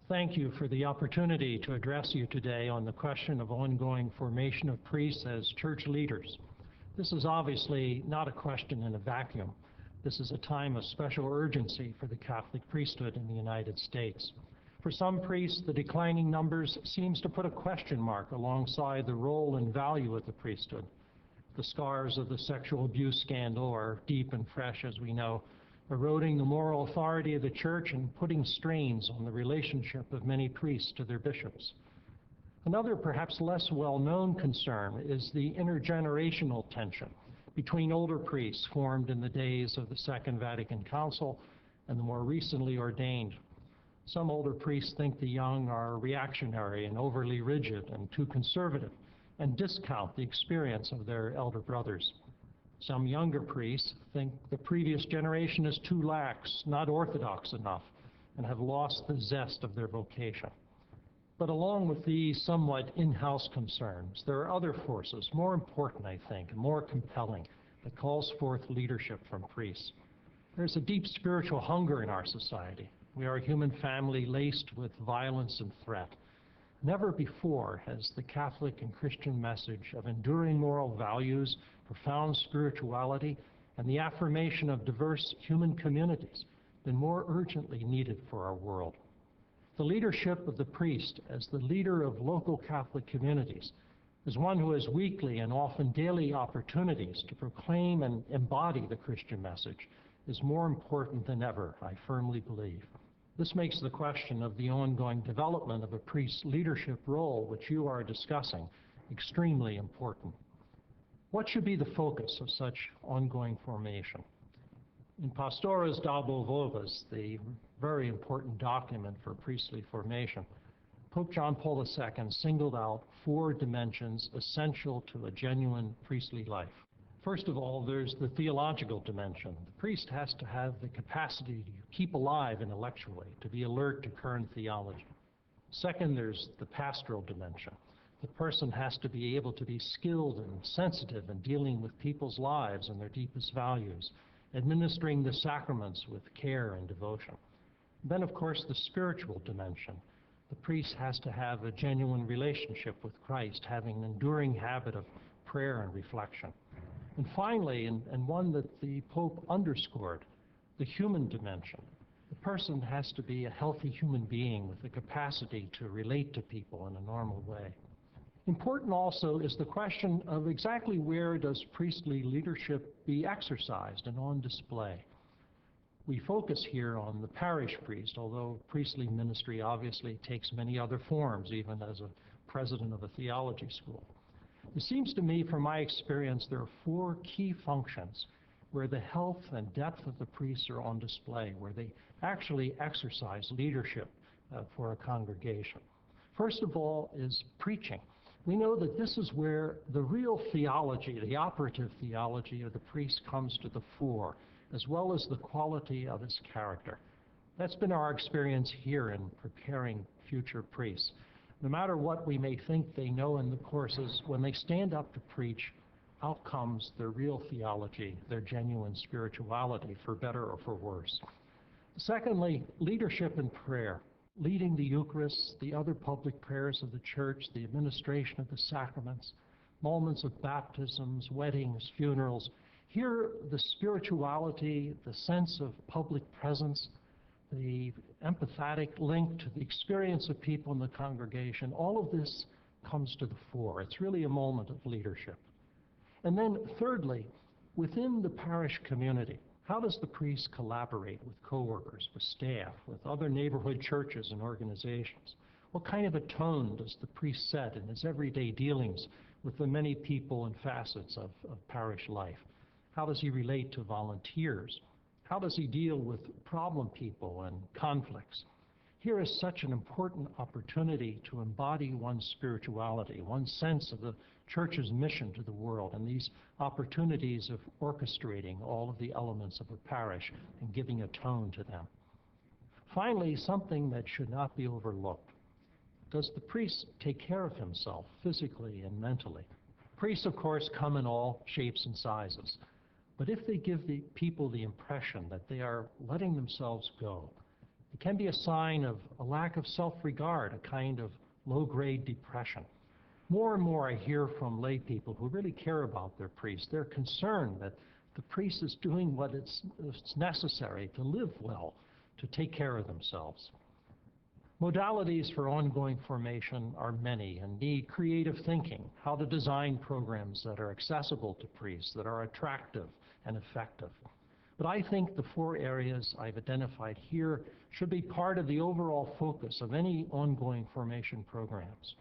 Thank you for the opportunity to address you today on the question of ongoing formation of priests as church leaders. This is obviously not a question in a vacuum. This is a time of special urgency for the Catholic priesthood in the United States. For some priests, the declining numbers seems to put a question mark alongside the role and value of the priesthood. The scars of the sexual abuse scandal are deep and fresh, as we know, eroding the moral authority of the Church and putting strains on the relationship of many priests to their bishops. Another, perhaps less well-known concern is the intergenerational tension between older priests formed in the days of the Second Vatican Council and the more recently ordained. Some older priests think the young are reactionary and overly rigid and too conservative, and discount the experience of their elder brothers. Some younger priests think the previous generation is too lax, not orthodox enough, and have lost the zest of their vocation. But along with these somewhat in-house concerns, there are other forces, more important, I think, and more compelling, that calls forth leadership from priests. There's a deep spiritual hunger in our society. We are a human family laced with violence and threat. Never before has the Catholic and Christian message of enduring moral values, profound spirituality, and the affirmation of diverse human communities been more urgently needed for our world. The leadership of the priest as the leader of local Catholic communities is one who has weekly and often daily opportunities to proclaim and embody the Christian message is more important than ever, I firmly believe. This makes the question of the ongoing development of a priest's leadership role, which you are discussing, extremely important. What should be the focus of such ongoing formation? In Pastores Dabo Vobis, the very important document for priestly formation, Pope John Paul II singled out 4 dimensions essential to a genuine priestly life. First of all, there's the theological dimension. The priest has to have the capacity to keep alive intellectually, to be alert to current theology. Second, there's the pastoral dimension. The person has to be able to be skilled and sensitive in dealing with people's lives and their deepest values, administering the sacraments with care and devotion. Then, of course, the spiritual dimension. The priest has to have a genuine relationship with Christ, having an enduring habit of prayer and reflection. And finally, and one that the Pope underscored, the human dimension. The person has to be a healthy human being with the capacity to relate to people in a normal way. Important also is the question of exactly where does priestly leadership be exercised and on display. We focus here on the parish priest, although priestly ministry obviously takes many other forms, even as a president of a theology school. It seems to me, from my experience, there are 4 key functions where the health and depth of the priests are on display, where they actually exercise leadership for a congregation. First of all is preaching. We know that this is where the real theology, the operative theology of the priest comes to the fore, as well as the quality of his character. That's been our experience here in preparing future priests. No matter what we may think they know in the courses, when they stand up to preach, out comes their real theology, their genuine spirituality, for better or for worse. Secondly, leadership in prayer, leading the Eucharist, the other public prayers of the Church, the administration of the sacraments, moments of baptisms, weddings, funerals. Here, the spirituality, the sense of public presence, the empathetic link to the experience of people in the congregation, all of this comes to the fore. It's really a moment of leadership. And then thirdly, within the parish community, how does the priest collaborate with coworkers, with staff, with other neighborhood churches and organizations? What kind of a tone does the priest set in his everyday dealings with the many people and facets of parish life? How does he relate to volunteers? How does he deal with problem people and conflicts? Here is such an important opportunity to embody one's spirituality, one's sense of the Church's mission to the world, and these opportunities of orchestrating all of the elements of a parish and giving a tone to them. Finally, something that should not be overlooked. Does the priest take care of himself physically and mentally? Priests, of course, come in all shapes and sizes. But if they give the people the impression that they are letting themselves go, the It can be a sign of a lack of self-regard, a kind of low-grade depression. More and more I hear from lay people who really care about their priest. They're concerned that the priest is doing what is necessary to live well, to take care of themselves. Modalities for ongoing formation are many and need creative thinking, how to design programs that are accessible to priests, that are attractive and effective. But I think the 4 areas I've identified here should be part of the overall focus of any ongoing formation programs.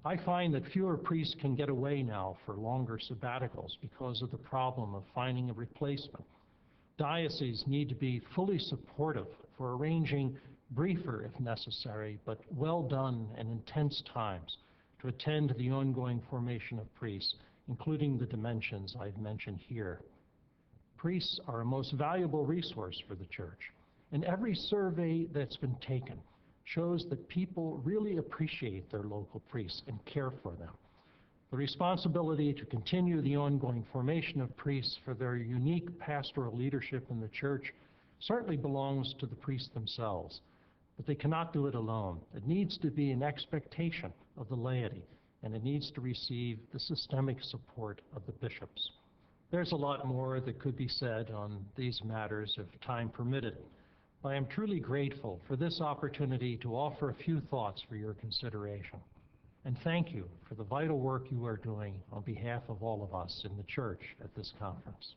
I find that fewer priests can get away now for longer sabbaticals because of the problem of finding a replacement. Dioceses need to be fully supportive for arranging briefer, if necessary, but well done and intense times to attend to the ongoing formation of priests, including the dimensions I've mentioned here. Priests are a most valuable resource for the Church, and every survey that's been taken shows that people really appreciate their local priests and care for them. The responsibility to continue the ongoing formation of priests for their unique pastoral leadership in the Church certainly belongs to the priests themselves, but they cannot do it alone. It needs to be an expectation of the laity, and it needs to receive the systemic support of the bishops. There's a lot more that could be said on these matters if time permitted. I am truly grateful for this opportunity to offer a few thoughts for your consideration. And thank you for the vital work you are doing on behalf of all of us in the Church at this conference.